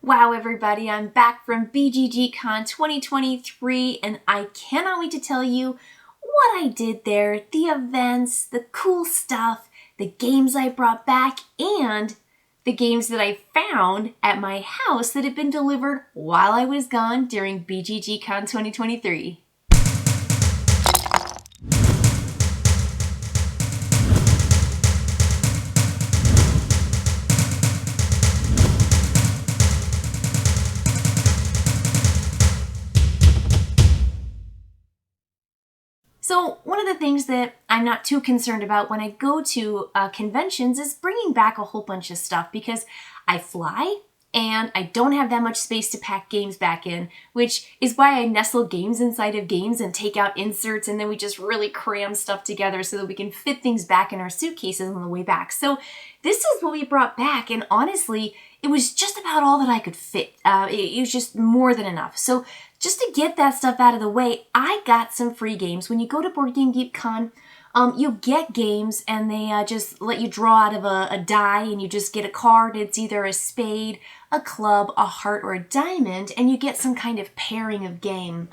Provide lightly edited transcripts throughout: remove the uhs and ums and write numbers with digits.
Wow, everybody, I'm back from BGGCon 2023, and I cannot wait to tell you what I did there, the events, the cool stuff, the games I brought back, and the games that I found at my house that had been delivered while I was gone during BGGCon 2023. So one of the things that I'm not too concerned about when I go to conventions is bringing back a whole bunch of stuff because I fly and I don't have that much space to pack games back in, which is why I nestle games inside of games and take out inserts, and then we just really cram stuff together so that we can fit things back in our suitcases on the way back. So this is what we brought back, and honestly, it was just about all that I could fit. It was just more than enough. So just to get that stuff out of the way, I got some free games. When you go to Board Game Geek Con, you get games and they just let you draw out of a die and you just get a card. It's either a spade, a club, a heart, or a diamond, and you get some kind of pairing of game.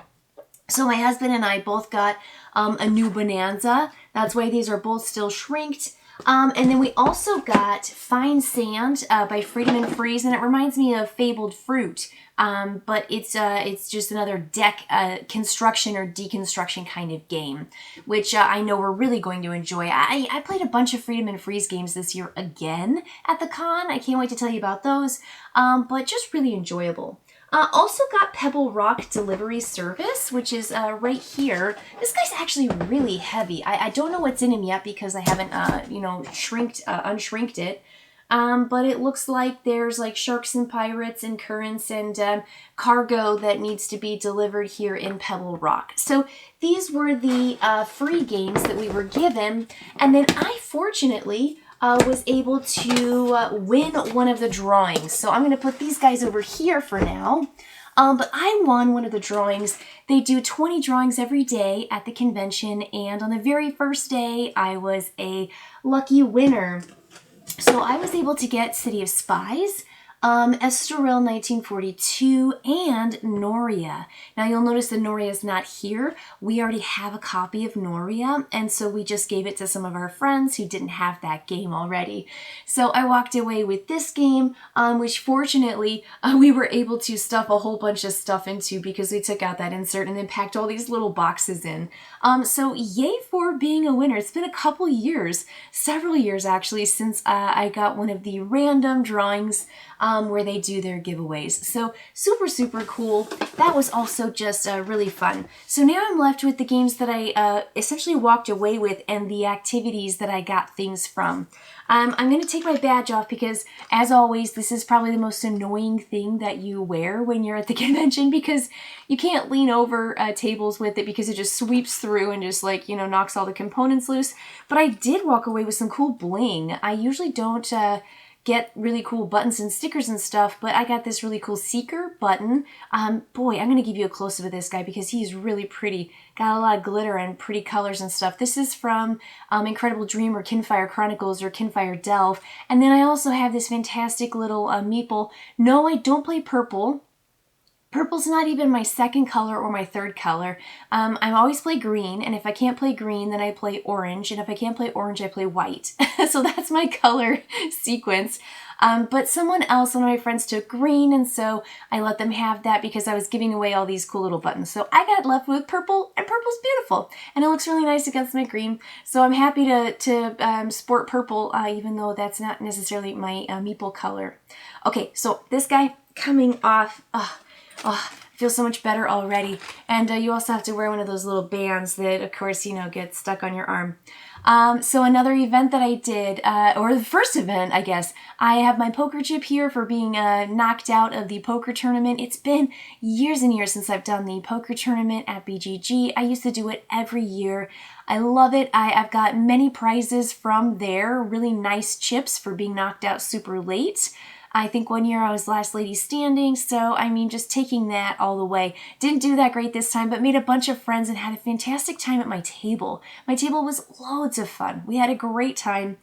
So my husband and I both got a new Bonanza. That's why these are both still shrinked. And then we also got Fine Sand by Freedom and Freeze, and it reminds me of Fabled Fruit. But it's just another deck construction or deconstruction kind of game, which I know we're really going to enjoy. I played a bunch of Freedom and Freeze games this year again at the con. I can't wait to tell you about those, but just really enjoyable. Also got Pebble Rock Delivery Service, which is right here. This guy's actually really heavy. I don't know what's in him yet because I haven't, unshrinked it. But it looks like there's like sharks and pirates and currents and cargo that needs to be delivered here in Pebble Rock. So these were the free games that we were given. And then I fortunately was able to win one of the drawings. So I'm going to put these guys over here for now. But I won one of the drawings. They do 20 drawings every day at the convention. And on the very first day, I was a lucky winner. So I was able to get City of Spies, Estoril 1942, and Noria. Now you'll notice that Noria is not here. We already have a copy of Noria, and so we just gave it to some of our friends who didn't have that game already. So I walked away with this game, which fortunately we were able to stuff a whole bunch of stuff into because we took out that insert and then packed all these little boxes in. So yay for being a winner. It's been a couple years, several years actually, since I got one of the random drawings where they do their giveaways. So super, super cool. That was also just really fun. So now I'm left with the games that I essentially walked away with and the activities that I got things from. I'm going to take my badge off because, as always, this is probably the most annoying thing that you wear when you're at the convention because you can't lean over tables with it because it just sweeps through and just like, knocks all the components loose. But I did walk away with some cool bling. I usually don't get really cool buttons and stickers and stuff, but I got this really cool Seeker button. Boy, I'm going to give you a close-up of this guy because he's really pretty. Got a lot of glitter and pretty colors and stuff. This is from Incredible Dream or Kinfire Chronicles or Kinfire Delve. And then I also have this fantastic little meeple. No, I don't play purple. Purple's not even my second color or my third color. I always play green, and if I can't play green, then I play orange, and if I can't play orange, I play white. So that's my color sequence. But someone else, one of my friends, took green, and so I let them have that because I was giving away all these cool little buttons. So I got left with purple, and purple's beautiful, and it looks really nice against my green. So I'm happy to sport purple, even though that's not necessarily my meeple color. Okay, so this guy coming off. Oh, I feel so much better already. And you also have to wear one of those little bands that, of course, get stuck on your arm. So another event that I did, or the first event, I guess, I have my poker chip here for being knocked out of the poker tournament. It's been years and years since I've done the poker tournament at BGG. I used to do it every year. I love it. I've got many prizes from there, really nice chips for being knocked out super late. I think one year I was last lady standing, so I mean, just taking that all the way. Didn't do that great this time, but made a bunch of friends and had a fantastic time at my table. My table was loads of fun. We had a great time.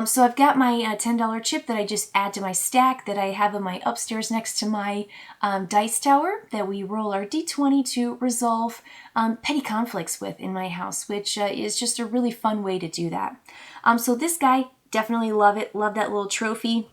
So I've got my $10 chip that I just add to my stack that I have in my upstairs next to my dice tower that we roll our D20 to resolve petty conflicts with in my house, which is just a really fun way to do that. So this guy, definitely love it. Love that little trophy.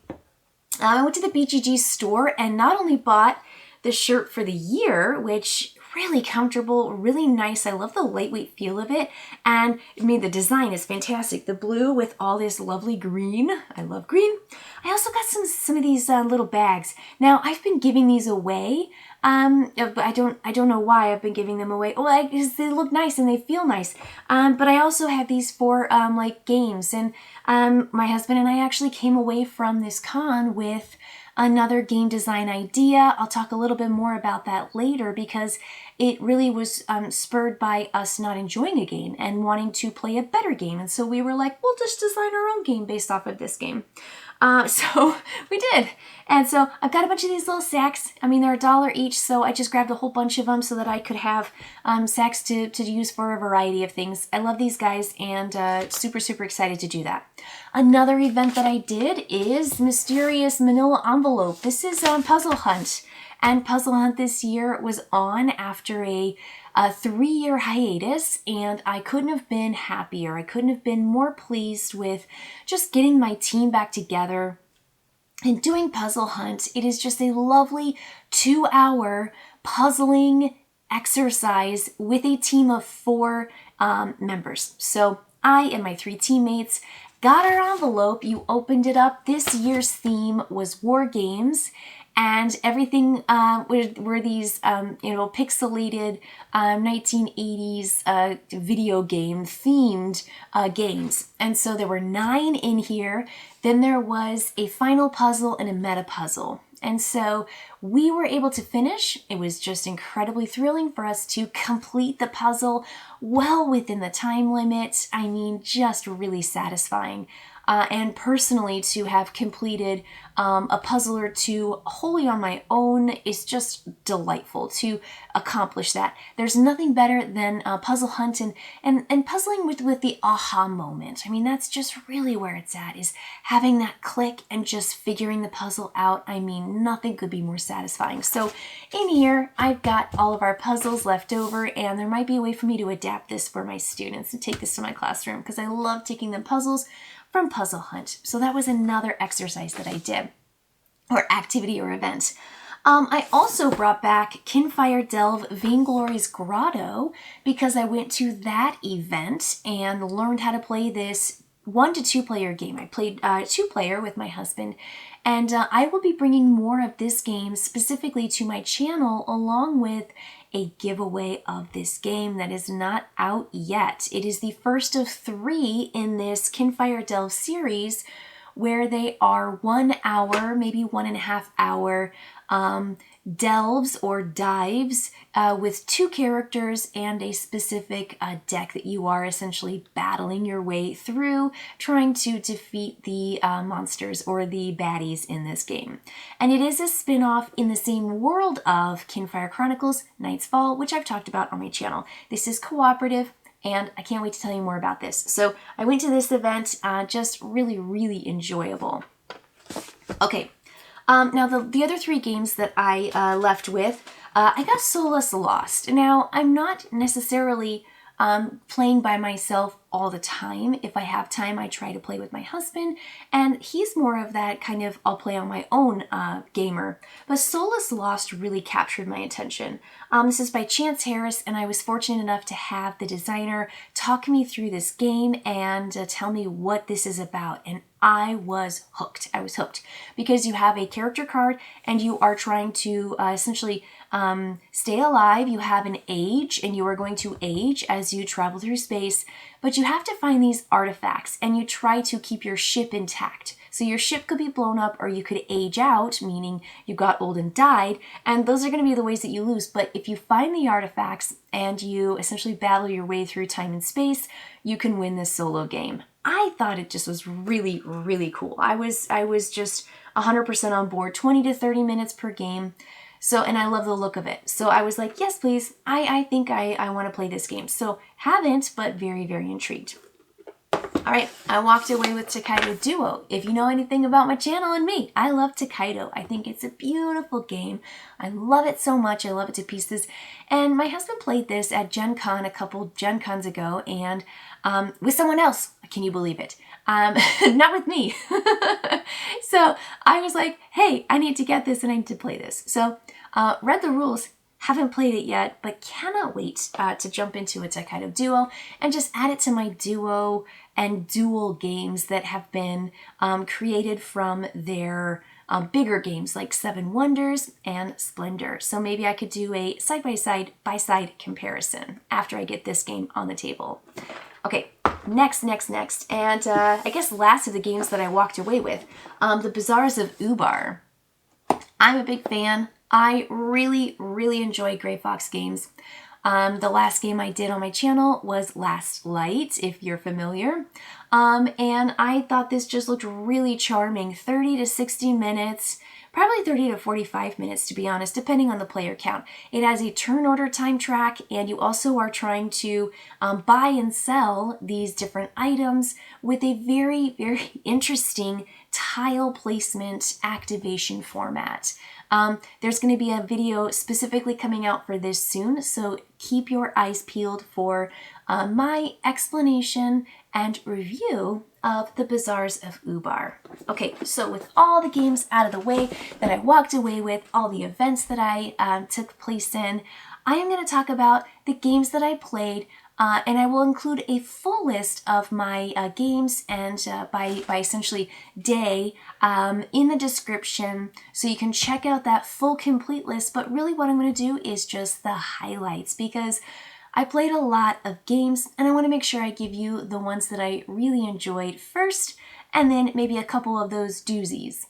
I went to the BGG store and not only bought the shirt for the year, which really comfortable, really nice. I love the lightweight feel of it. And I mean, the design is fantastic. The blue with all this lovely green. I love green. I also got some of these little bags. Now, I've been giving these away. But I don't know why I've been giving them away. Well, because they look nice and they feel nice. But I also have these for like games. And my husband and I actually came away from this con with another game design idea. I'll talk a little bit more about that later because it really was spurred by us not enjoying a game and wanting to play a better game. And so we were like, we'll just design our own game based off of this game. So we did. And so I've got a bunch of these little sacks. I mean, they're $1 each, so I just grabbed a whole bunch of them so that I could have sacks to use for a variety of things. I love these guys and super, super excited to do that. Another event that I did is Mysterious Manila Envelope. This is Puzzle Hunt. And Puzzle Hunt this year was on after a 3-year hiatus, and I couldn't have been happier. I couldn't have been more pleased with just getting my team back together and doing Puzzle Hunt. It is just a lovely 2-hour puzzling exercise with a team of 4 members. So I and my 3 teammates got our envelope. You opened it up. This year's theme was War Games. And everything were these, pixelated 1980s video game themed games. And so there were 9 in here. Then there was a final puzzle and a meta puzzle. And so we were able to finish. It was just incredibly thrilling for us to complete the puzzle well within the time limit. I mean, just really satisfying. And personally, to have completed a puzzle or 2 wholly on my own is just delightful to accomplish that. There's nothing better than Puzzle Hunt and puzzling with the aha moment. I mean, that's just really where it's at, is having that click and just figuring the puzzle out. I mean, nothing could be more satisfying. So in here, I've got all of our puzzles left over, and there might be a way for me to adapt this for my students and take this to my classroom because I love taking them puzzles from Puzzle Hunt. So that was another exercise that I did, or activity or event. I also brought back Kinfire Delve Vainglory's Grotto because I went to that event and learned how to play this 1 to 2 player game. I played 2 player with my husband, and I will be bringing more of this game specifically to my channel along with a giveaway of this game that is not out yet. It is the first of 3 in this Kinfire Delve series where they are 1 hour, maybe 1.5 hour delves or dives with 2 characters and a specific deck that you are essentially battling your way through, trying to defeat the monsters or the baddies in this game. And it is a spin-off in the same world of Kinfire Chronicles Night's Fall, which I've talked about on my channel. This is cooperative, and I can't wait to tell you more about this. So I went to this event, just really, really enjoyable. Okay. Now, the other 3 games that I left with, I got Solus Lost. Now, I'm not necessarily playing by myself all the time. If I have time, I try to play with my husband, and he's more of that kind of I'll play on my own gamer. But Solus Lost really captured my attention. This is by Chance Harris, and I was fortunate enough to have the designer talk me through this game and tell me what this is about. And I was hooked. I was hooked because you have a character card and you are trying to essentially stay alive. You have an age and you are going to age as you travel through space, but you have to find these artifacts and you try to keep your ship intact. So your ship could be blown up or you could age out, meaning you got old and died, and those are going to be the ways that you lose. But if you find the artifacts and you essentially battle your way through time and space, you can win this solo game. I thought it just was really, really cool. I was just 100% on board, 20 to 30 minutes per game. So, and I love the look of it. So I was like, yes, please. I think I want to play this game. So haven't, but very, very intrigued. All right, I walked away with Tokaido Duo. If you know anything about my channel and me, I love Tokaido. I think it's a beautiful game. I love it so much. I love it to pieces. And my husband played this at Gen Con a couple Gen Cons ago, and with someone else. Can you believe it? Not with me. So I was like, hey, I need to get this and I need to play this. So read the rules. Haven't played it yet, but cannot wait to jump into a Tokaido Duo and just add it to my duo and dual games that have been created from their bigger games like Seven Wonders and Splendor. So maybe I could do a side-by-side comparison after I get this game on the table. Okay, next. And I guess last of the games that I walked away with, the Bazaars of Ubar. I'm a big fan. I really enjoy Gray Fox games. The last game I did on my channel was Last Light, if you're familiar. And I thought this just looked really charming. 30 to 60 minutes, probably 30 to 45 minutes to be honest, depending on the player count. It has a turn order time track, and you also are trying to buy and sell these different items with a very interesting tile placement activation format. There's going to be a video specifically coming out for this soon, so keep your eyes peeled for my explanation and review of the Bazaars of Ubar. Okay, so with all the games out of the way that I walked away with, all the events that I took place in, I am going to talk about the games that I played, and I will include a full list of my games and by essentially day in the description, so you can check out that full complete list. But really what I'm going to do is just the highlights, because I played a lot of games and I want to make sure I give you the ones that I really enjoyed first, and then maybe a couple of those doozies.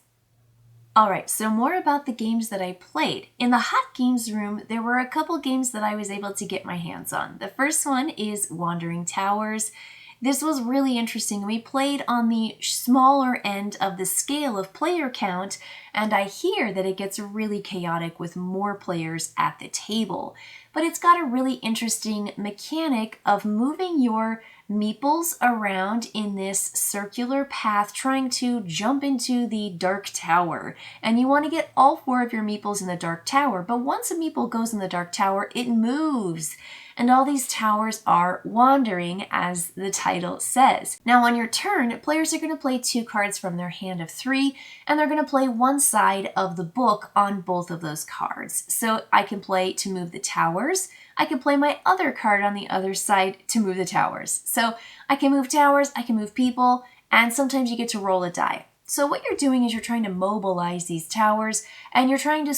Alright, so more about the games that I played. In the Hot Games room, there were a couple games that I was able to get my hands on. The first one is Wandering Towers. This was really interesting. We played on the smaller end of the scale of player count, and I hear that it gets really chaotic with more players at the table. But it's got a really interesting mechanic of moving your meeples around in this circular path, trying to jump into the Dark Tower. And you want to get all 4 of your meeples in the Dark Tower, but once a meeple goes in the Dark Tower, it moves. And all these towers are wandering, as the title says. Now on your turn, players are going to play 2 cards from their hand of 3, and they're going to play one side of the book on both of those cards. So I can play to move the towers. I can play my other card on the other side to move the towers. So I can move towers, I can move people, and sometimes you get to roll a die. So what you're doing is you're trying to mobilize these towers, and you're trying to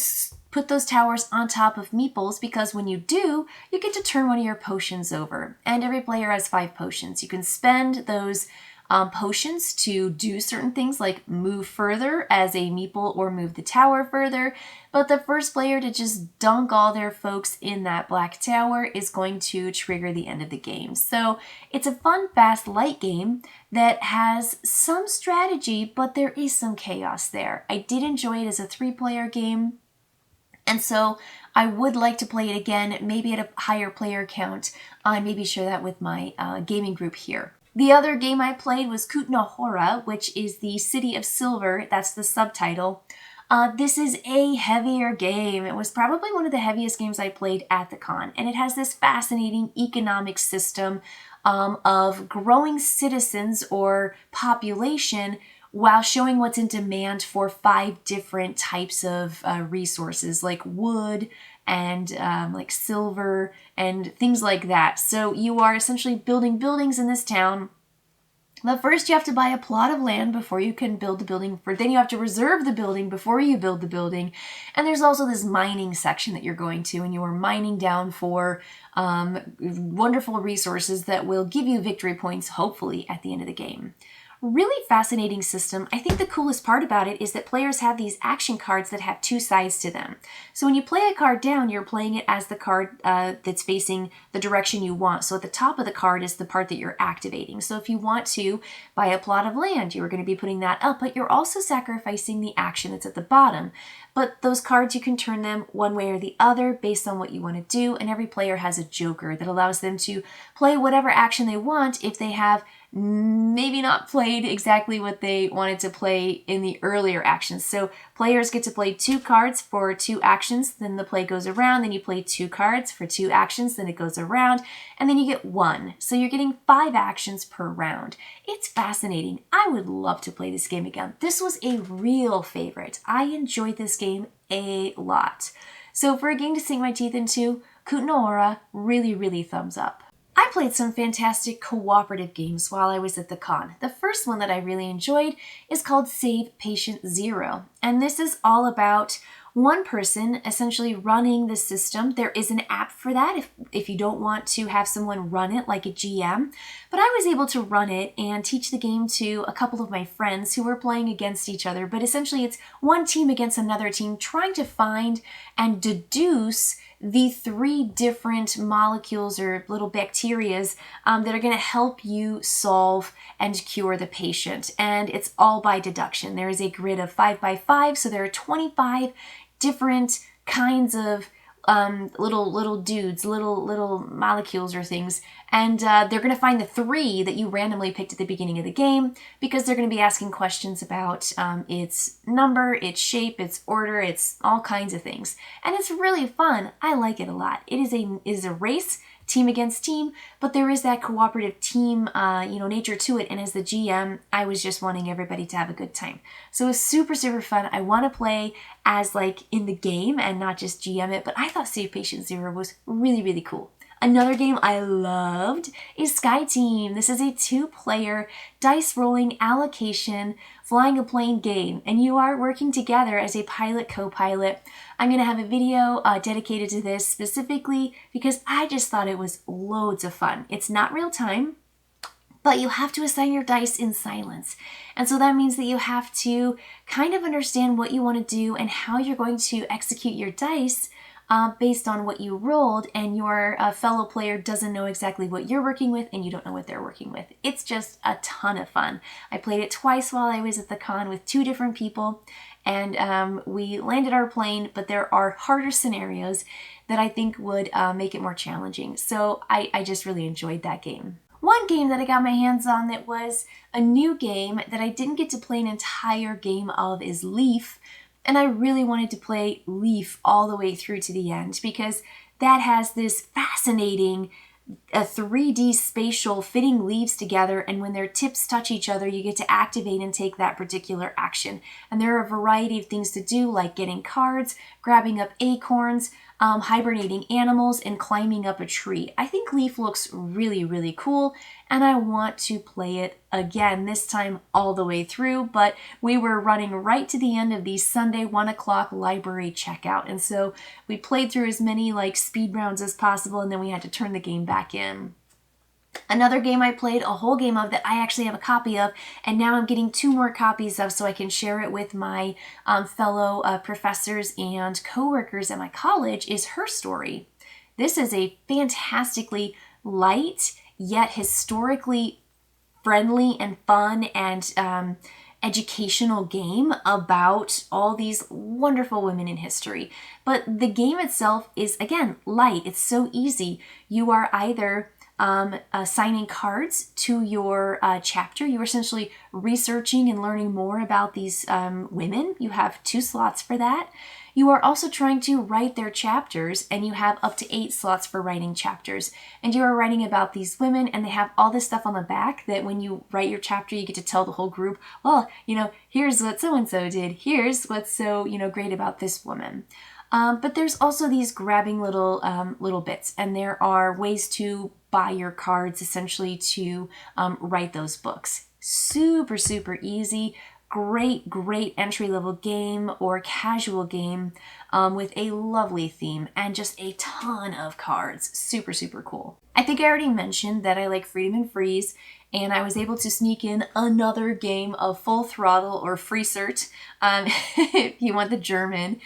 put those towers on top of meeples, because when you do, you get to turn one of your potions over. And every player has 5 potions. You can spend those potions to do certain things like move further as a meeple or move the tower further, but the first player to just dunk all their folks in that black tower is going to trigger the end of the game. So it's a fun, fast, light game that has some strategy, but there is some chaos there. I did enjoy it as a 3-player game, and so I would like to play it again, maybe at a higher player count. I maybe share that with my gaming group here. The other game I played was Kutna Hora, which is the City of Silver. That's the subtitle. This is a heavier game. It was probably one of the heaviest games I played at the con, and it has this fascinating economic system of growing citizens or population while showing what's in demand for 5 different types of resources, like wood and like silver and things like that. So you are essentially building buildings in this town. But first you have to buy a plot of land before you can build the building. Then you have to reserve the building before you build the building. And there's also this mining section that you're going to, and you are mining down for wonderful resources that will give you victory points, hopefully, at the end of the game. Really fascinating system. I think the coolest part about it is that players have these action cards that have 2 sides to them. So when you play a card down, you're playing it as the card that's facing the direction you want. So at the top of the card is the part that you're activating. So if you want to buy a plot of land, you're going to be putting that up, but you're also sacrificing the action that's at the bottom. But those cards, you can turn them one way or the other based on what you want to do, and every player has a joker that allows them to play whatever action they want if they have maybe not played exactly what they wanted to play in the earlier actions. So players get to play 2 cards for 2 actions, then the play goes around, then you play 2 cards for 2 actions, then it goes around, and then you get 1. So you're getting 5 actions per round. It's fascinating. I would love to play this game again. This was a real favorite. I enjoyed this game a lot. So for a game to sink my teeth into, Kutna Hora, really, really thumbs up. I played some fantastic cooperative games while I was at the con. The first one that I really enjoyed is called Save Patient Zero, and this is all about one person essentially running the system. There is an app for that if you don't want to have someone run it like a GM, but I was able to run it and teach the game to a couple of my friends who were playing against each other, but essentially it's one team against another team trying to find and deduce the 3 different molecules or little bacterias that are going to help you solve and cure the patient. And it's all by deduction. There is a grid of 5 by 5, so there are 25 different kinds of little dudes, little molecules or things, and they're going to find the 3 that you randomly picked at the beginning of the game, because they're going to be asking questions about its number, its shape, its order, its all kinds of things, and it's really fun. I like it a lot. It is a race, team against team, but there is that cooperative team nature to it, and as the GM, I was just wanting everybody to have a good time. So it was super, super fun. I want to play as like in the game and not just GM it, but I thought Save Patient Zero was really, really cool. Another game I loved is Sky Team. This is a 2-player dice rolling allocation flying a plane game, and you are working together as a pilot co-pilot. I'm going to have a video dedicated to this specifically because I just thought it was loads of fun. It's not real time, but you have to assign your dice in silence. And so that means that you have to kind of understand what you want to do and how you're going to execute your dice based on what you rolled, and your fellow player doesn't know exactly what you're working with and you don't know what they're working with. It's just a ton of fun. I played it twice while I was at the con with 2 different people, and we landed our plane, but there are harder scenarios that I think would make it more challenging. So I just really enjoyed that game. One game that I got my hands on that was a new game that I didn't get to play an entire game of is Leaf. And I really wanted to play Leaf all the way through to the end because that has this fascinating 3D spatial fitting leaves together, and when their tips touch each other, you get to activate and take that particular action. And there are a variety of things to do, like getting cards, grabbing up acorns, hibernating animals, and climbing up a tree. I think Leaf looks really, really cool, and I want to play it again, this time all the way through, but we were running right to the end of the Sunday 1 o'clock library checkout, and so we played through as many like speed rounds as possible, and then we had to turn the game back in. Another game I played a whole game of that I actually have a copy of, and now I'm getting 2 more copies of so I can share it with my fellow professors and coworkers at my college, is HerStory. This is a fantastically light yet historically friendly and fun and educational game about all these wonderful women in history. But the game itself is, again, light. It's so easy. You are either assigning cards to your chapter. You're essentially researching and learning more about these women. You have 2 slots for that. You are also trying to write their chapters, and you have up to 8 slots for writing chapters. And you are writing about these women, and they have all this stuff on the back that when you write your chapter, you get to tell the whole group, well, here's what so-and-so did. Here's what's so, great about this woman. But there's also these grabbing little bits, and there are ways to buy your cards essentially to write those books. Super, super easy. Great entry-level game or casual game with a lovely theme and just a ton of cards. Super, super cool. I think I already mentioned that I like Freedom and Freeze, and I was able to sneak in another game of Full Throttle or Freesert, if you want the German.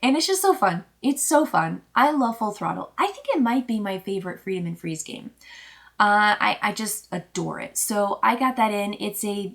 And it's just so fun. It's so fun. I love Full Throttle. I think it might be my favorite Freedom and Freeze game. I just adore it. So I got that in. It's a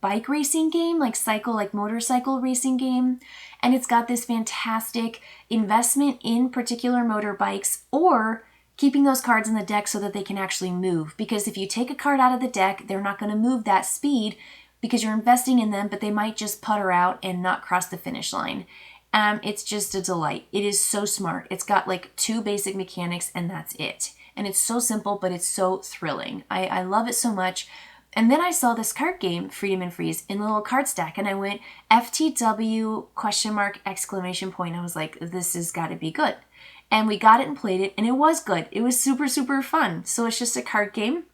bike racing game, like motorcycle racing game. And it's got this fantastic investment in particular motorbikes or keeping those cards in the deck so that they can actually move. Because if you take a card out of the deck, they're not going to move that speed because you're investing in them, but they might just putter out and not cross the finish line. It's just a delight. It is so smart. It's got like 2 basic mechanics and that's it. And it's so simple, but it's so thrilling. I love it so much. And then I saw this card game, Freedom and Freeze, in the little card stack, and I went FTW ? I was like, this has got to be good. And we got it and played it, and it was good. It was super, super fun. So it's just a card game,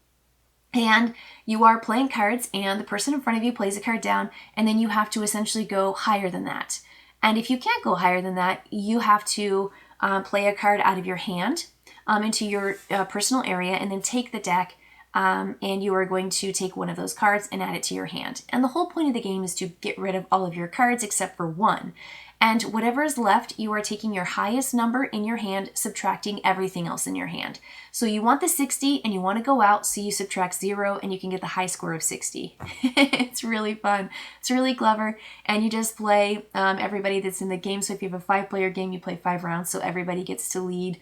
and you are playing cards, and the person in front of you plays a card down, and then you have to essentially go higher than that. And if you can't go higher than that, you have to play a card out of your hand into your personal area, and then take the deck. And you are going to take one of those cards and add it to your hand. And the whole point of the game is to get rid of all of your cards except for one. And whatever is left, you are taking your highest number in your hand, subtracting everything else in your hand. So you want the 60 and you want to go out, so you subtract 0 and you can get the high score of 60. It's really fun. It's really clever. And you just play everybody that's in the game. So if you have a 5-player game, you play 5 rounds, so everybody gets to lead.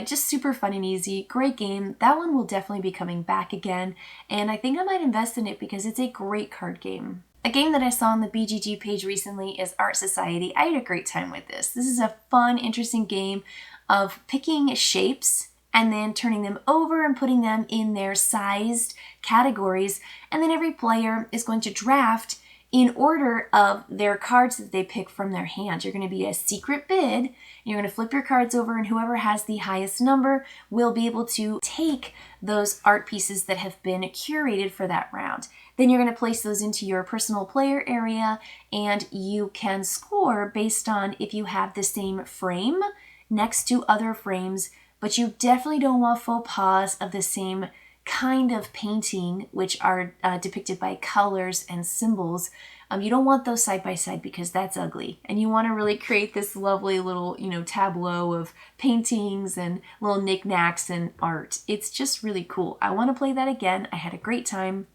Just super fun and easy. Great game. That one will definitely be coming back again. And I think I might invest in it because it's a great card game. A game that I saw on the BGG page recently is Art Society. I had a great time with this. This is a fun, interesting game of picking shapes and then turning them over and putting them in their sized categories. And then every player is going to draft in order of their cards that they pick from their hand. You're going to be a secret bid. You're going to flip your cards over, and whoever has the highest number will be able to take those art pieces that have been curated for that round. Then you're going to place those into your personal player area, and you can score based on if you have the same frame next to other frames, but you definitely don't want faux pas of the same kind of painting, which are depicted by colors and symbols. You don't want those side by side because that's ugly. And you want to really create this lovely little, tableau of paintings and little knickknacks and art. It's just really cool. I want to play that again. I had a great time.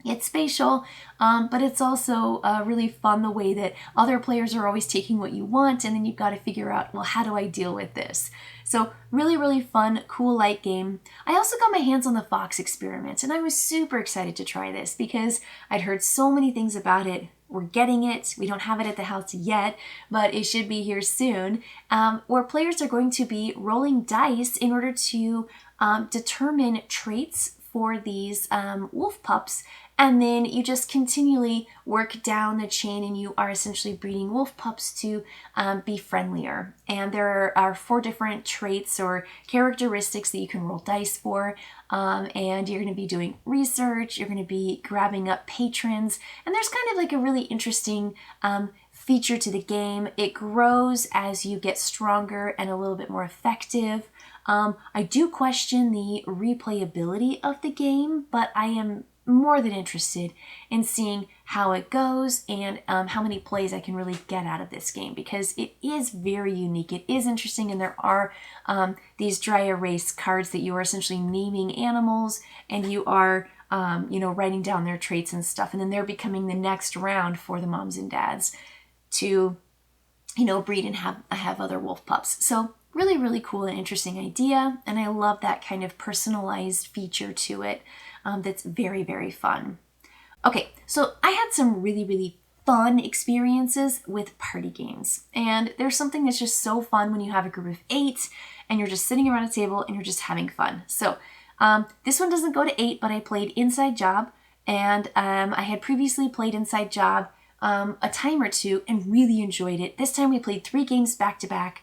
It's spatial, but it's also really fun the way that other players are always taking what you want, and then you've got to figure out, well, how do I deal with this? So really, really fun, cool, light game. I also got my hands on the Fox Experiment, and I was super excited to try this because I'd heard so many things about it. We're getting it. We don't have it at the house yet, but it should be here soon, where players are going to be rolling dice in order to determine traits for these wolf pups. And then you just continually work down the chain, and you are essentially breeding wolf pups to be friendlier. And there are 4 different traits or characteristics that you can roll dice for. And you're going to be doing research. You're going to be grabbing up patrons. And there's kind of like a really interesting feature to the game. It grows as you get stronger and a little bit more effective. I do question the replayability of the game, but I am more than interested in seeing how it goes and how many plays I can really get out of this game, because it is very unique. It is interesting, and there are these dry erase cards that you are essentially naming animals, and you are writing down their traits and stuff, and then they're becoming the next round for the moms and dads to breed and have other wolf pups. So really, really cool and interesting idea, and I love that kind of personalized feature to it. That's very, very fun. Okay, so I had some really, really fun experiences with party games. And there's something that's just so fun when you have a group of 8 and you're just sitting around a table and you're just having fun. So this one doesn't go to 8, but I played Inside Job. And I had previously played Inside Job a time or two and really enjoyed it. This time we played 3 games back to back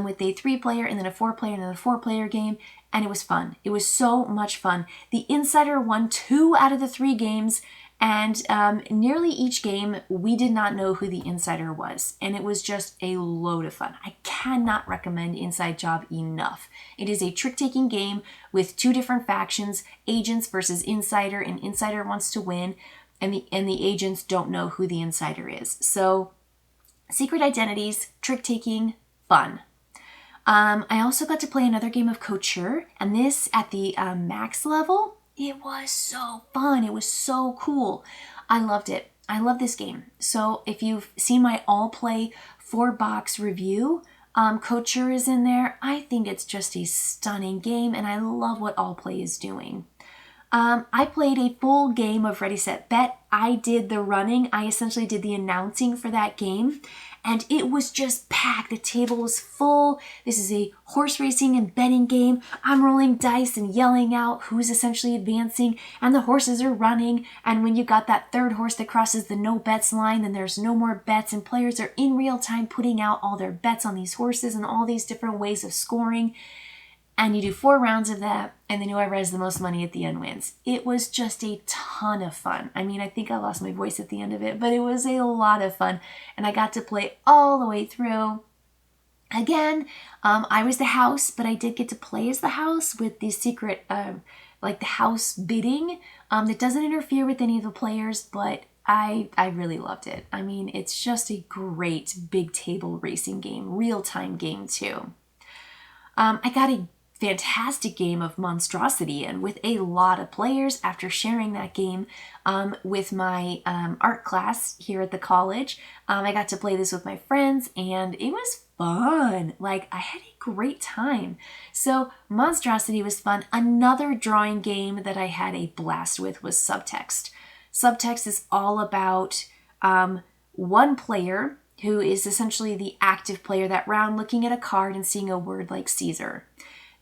with a 3-player and then a 4-player and then a 4-player game. And it was fun. It was so much fun. The Insider won 2 out of the 3 games, and nearly each game, we did not know who the Insider was. And it was just a load of fun. I cannot recommend Inside Job enough. It is a trick-taking game with 2 different factions, agents versus Insider, and Insider wants to win, and the agents don't know who the Insider is. So, secret identities, trick-taking, fun. I also got to play another game of Couture, and this at the max level. It was so fun. It was so cool. I loved it. I love this game. So if you've seen my all play 4-box review Couture is in there. I think it's just a stunning game, and I love what All Play is doing. I played a full game of Ready, Set, Bet. I did the running. I essentially did the announcing for that game, and it was just packed. The table was full. This is a horse racing and betting game. I'm rolling dice and yelling out who's essentially advancing, and the horses are running. And when you got that third horse that crosses the no bets line, then there's no more bets, and players are in real time putting out all their bets on these horses and all these different ways of scoring. And you do 4 rounds of that, and then whoever has the most money at the end wins. It was just a ton of fun. I mean, I think I lost my voice at the end of it, but it was a lot of fun. And I got to play all the way through. Again, I was the house, but I did get to play as the house with the secret, like the house bidding. That doesn't interfere with any of the players, but I really loved it. I mean, it's just a great big table racing game, real-time game too. I got a fantastic game of MonsDRAWsity in with a lot of players after sharing that game with my art class here at the college. I got to play this with my friends, and it was fun. Like, I had a great time. So MonsDRAWsity was fun. Another drawing game that I had a blast with was Subtext. Subtext is all about one player who is essentially the active player that round, looking at a card and seeing a word like Caesar.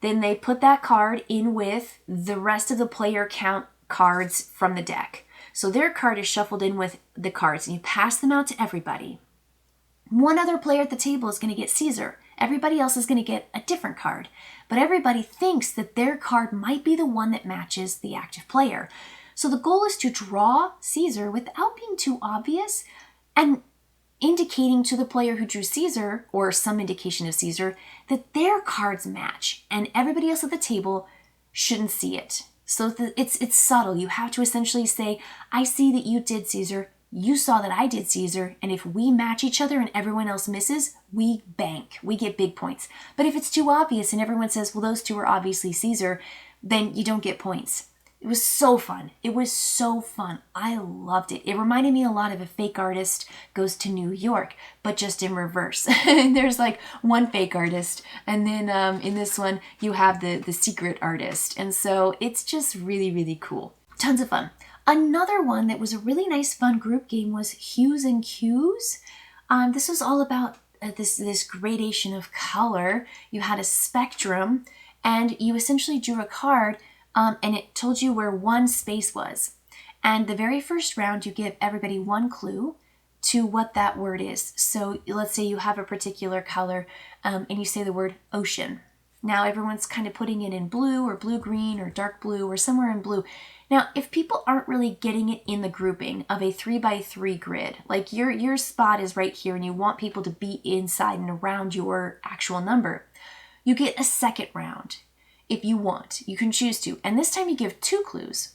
Then they put that card in with the rest of the player count cards from the deck. So their card is shuffled in with the cards, and you pass them out to everybody. One other player at the table is going to get Caesar. Everybody else is going to get a different card. But everybody thinks that their card might be the one that matches the active player. So the goal is to draw Caesar without being too obvious and indicating to the player who drew Caesar, or some indication of Caesar, that their cards match, and everybody else at the table shouldn't see it. So it's subtle. You have to essentially say, I see that you did Caesar, you saw that I did Caesar, and if we match each other and everyone else misses, we bank. We get big points. But if it's too obvious and everyone says, well, those two are obviously Caesar, then you don't get points. It was so fun. It was so fun. I loved it. It reminded me a lot of A Fake Artist Goes to New York, but just in reverse. There's like one fake artist, and then in this one, you have the secret artist. And so it's just really, really cool. Tons of fun. Another one that was a really nice, fun group game was Hues and Cues. This was all about this gradation of color. You had a spectrum, and you essentially drew a card, and it told you where one space was. And the very first round, you give everybody one clue to what that word is. So let's say you have a particular color, and you say the word ocean. Now everyone's kind of putting it in blue or blue-green or dark blue or somewhere in blue. Now, if people aren't really getting it in the grouping of a 3x3 grid, like your spot is right here and you want people to be inside and around your actual number, you get a second round. If you want, you can choose to. And this time you give 2 clues.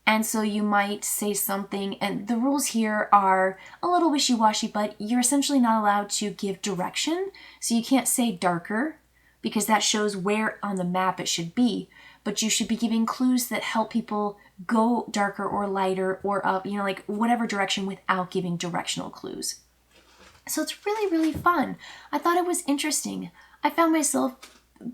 And so you might say something, and the rules here are a little wishy-washy, but you're essentially not allowed to give direction. So you can't say darker, because that shows where on the map it should be. But you should be giving clues that help people go darker or lighter or up, like whatever direction without giving directional clues. So it's really, really fun. I thought it was interesting. I found myself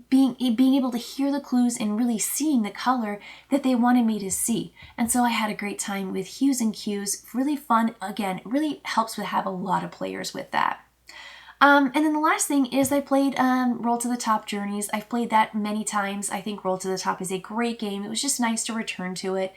being able to hear the clues and really seeing the color that they wanted me to see. And so I had a great time with Hues and Cues. Really fun. Again, it really helps with have a lot of players with that. And then the last thing is I played Roll to the Top Journeys. I've played that many times. I think Roll to the Top is a great game. It was just nice to return to it.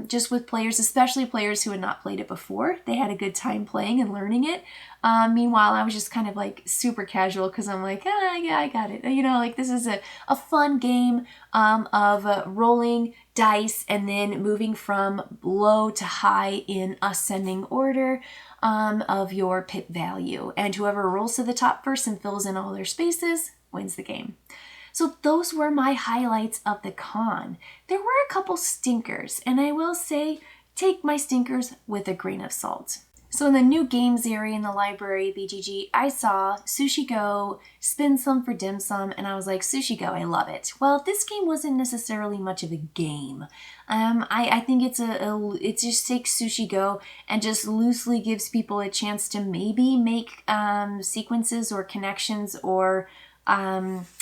Just with players, especially players who had not played it before. They had a good time playing and learning it. Meanwhile, I was just kind of like super casual because I'm like, yeah, I got it. Like this is a fun game of rolling dice and then moving from low to high in ascending order of your pip value. And whoever rolls to the top first and fills in all their spaces wins the game. So those were my highlights of the con. There were a couple stinkers, and I will say, take my stinkers with a grain of salt. So in the new games area in the library, BGG, I saw Sushi Go, Spin Some for Dim Sum, and I was like, Sushi Go, I love it. Well, this game wasn't necessarily much of a game. I think it just takes Sushi Go and just loosely gives people a chance to maybe make sequences or connections or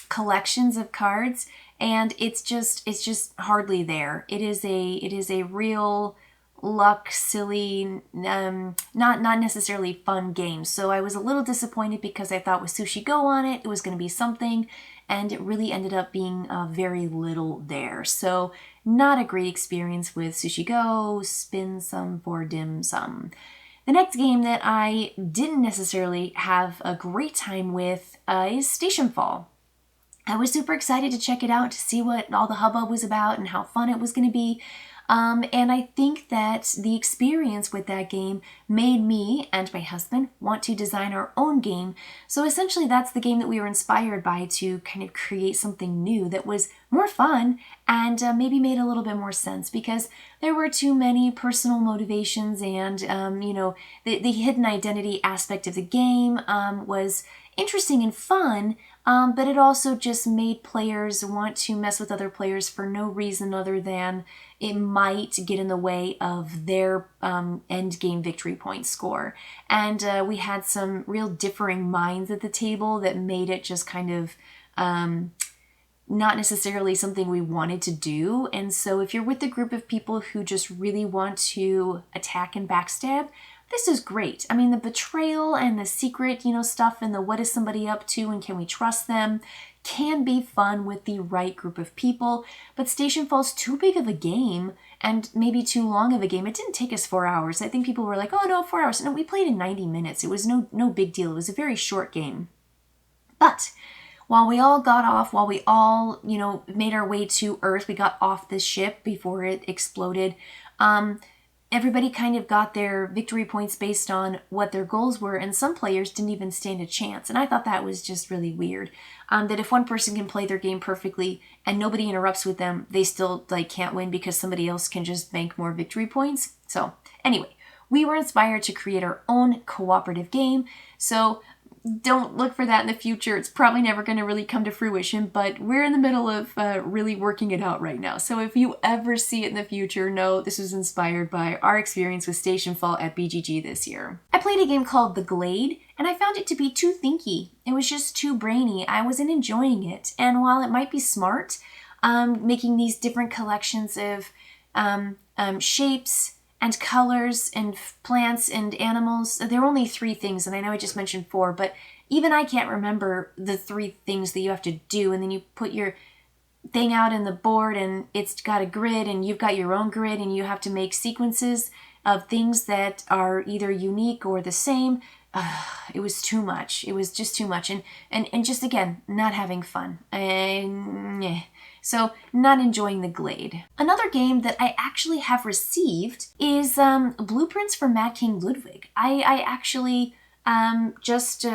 collections of cards, and it's just hardly there. It is a real luck, silly, not necessarily fun game. So I was a little disappointed because I thought with Sushi Go on it was going to be something, and it really ended up being very little there. So not a great experience with Sushi Go, Spin Some for Dim Sum. The next game that I didn't necessarily have a great time with is Stationfall. I was super excited to check it out, to see what all the hubbub was about and how fun it was going to be. And I think that the experience with that game made me and my husband want to design our own game. So essentially that's the game that we were inspired by to kind of create something new that was more fun and maybe made a little bit more sense, because there were too many personal motivations, and the hidden identity aspect of the game was interesting and fun, but it also just made players want to mess with other players for no reason other than it might get in the way of their end game victory point score. And we had some real differing minds at the table that made it just kind of not necessarily something we wanted to do. And so if you're with a group of people who just really want to attack and backstab, this is great. I mean, the betrayal and the secret, stuff, and the what is somebody up to and can we trust them can be fun with the right group of people. But Stationfall's too big of a game and maybe too long of a game. It didn't take us 4 hours. I think people were like, oh no, 4 hours. No, we played in 90 minutes. It was no big deal. It was a very short game. But while we all got off, while we all, made our way to Earth, we got off the ship before it exploded, everybody kind of got their victory points based on what their goals were, and some players didn't even stand a chance. And I thought that was just really weird. That if one person can play their game perfectly and nobody interrupts with them, they still can't win because somebody else can just bank more victory points. So anyway, we were inspired to create our own cooperative game. So don't look for that in the future. It's probably never going to really come to fruition, but we're in the middle of really working it out right now. So if you ever see it in the future, know this was inspired by our experience with Stationfall at BGG this year. I played a game called the Glade, and I found it to be too thinky. It was just too brainy. I wasn't enjoying it. And while it might be smart, making these different collections of shapes and colors and plants and animals. There are only 3 things, and I know I just mentioned 4, but even I can't remember the 3 things that you have to do. And then you put your thing out in the board and it's got a grid and you've got your own grid and you have to make sequences of things that are either unique or the same. It was too much. It was just too much. And just, again, not having fun. So not enjoying the Glade. Another game that I actually have received is Blueprints for Mad King Ludwig. I actually just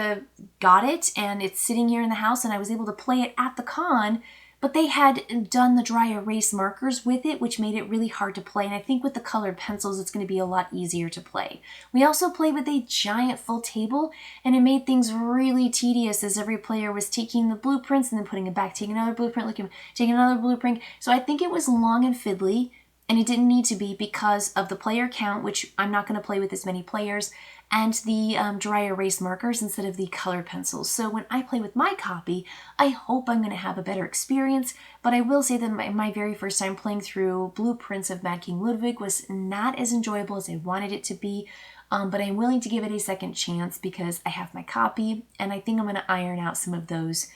got it, and it's sitting here in the house, and I was able to play it at the con, but they had done the dry erase markers with it, which made it really hard to play. And I think with the colored pencils, it's going to be a lot easier to play. We also played with a giant full table, and it made things really tedious as every player was taking the blueprints and then putting it back, taking another blueprint, taking another blueprint. So I think it was long and fiddly, and it didn't need to be because of the player count, which I'm not going to play with as many players, and the dry erase markers instead of the color pencils. So when I play with my copy, I hope I'm going to have a better experience, but I will say that my very first time playing through Blueprints of Mad King Ludwig was not as enjoyable as I wanted it to be, but I'm willing to give it a second chance because I have my copy, and I think I'm going to iron out some of those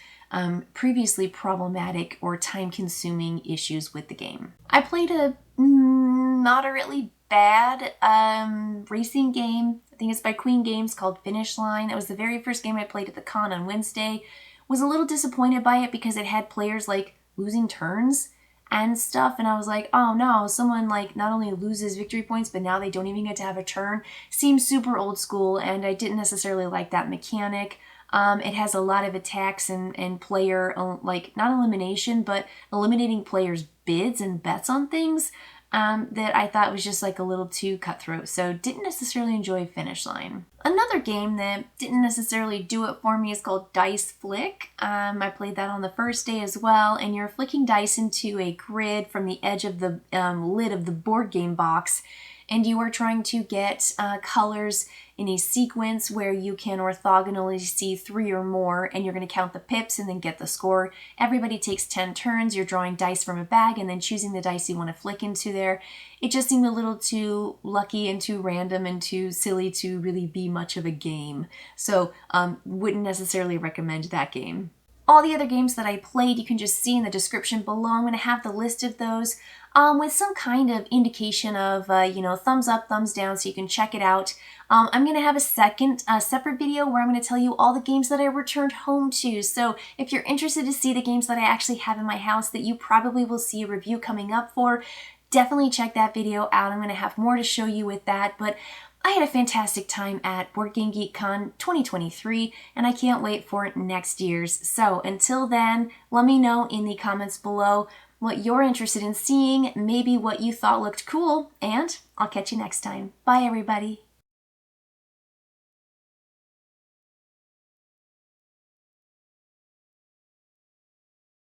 previously problematic or time-consuming issues with the game. I played a moderately bad racing game. I think it's by Queen Games, called Finish Line. That was the very first game I played at the con on Wednesday. Was a little disappointed by it because it had players losing turns and stuff, and I was like, oh no, someone not only loses victory points, but now they don't even get to have a turn. Seems super old school, and I didn't necessarily like that mechanic. It has a lot of attacks and player, not elimination, but eliminating players' bids and bets on things. that I thought was just like a little too cutthroat, so didn't necessarily enjoy Finish Line. Another game that didn't necessarily do it for me is called Dice Flick. I played that on the first day as well, and you're flicking dice into a grid from the edge of the lid of the board game box, and you are trying to get colors in a sequence where you can orthogonally see 3 or more, and you're going to count the pips and then get the score. Everybody takes 10 turns. You're drawing dice from a bag and then choosing the dice you want to flick into there. It just seemed a little too lucky and too random and too silly to really be much of a game. So wouldn't necessarily recommend that game. All the other games that I played, you can just see in the description below. I'm going to have the list of those with some kind of indication of, thumbs up, thumbs down, so you can check it out. I'm going to have a separate video where I'm going to tell you all the games that I returned home to. So if you're interested to see the games that I actually have in my house that you probably will see a review coming up for, definitely check that video out. I'm going to have more to show you with that, but I had a fantastic time at Board Game Geek Con 2023, and I can't wait for next year's. So until then, let me know in the comments below what you're interested in seeing, maybe what you thought looked cool, and I'll catch you next time. Bye, everybody.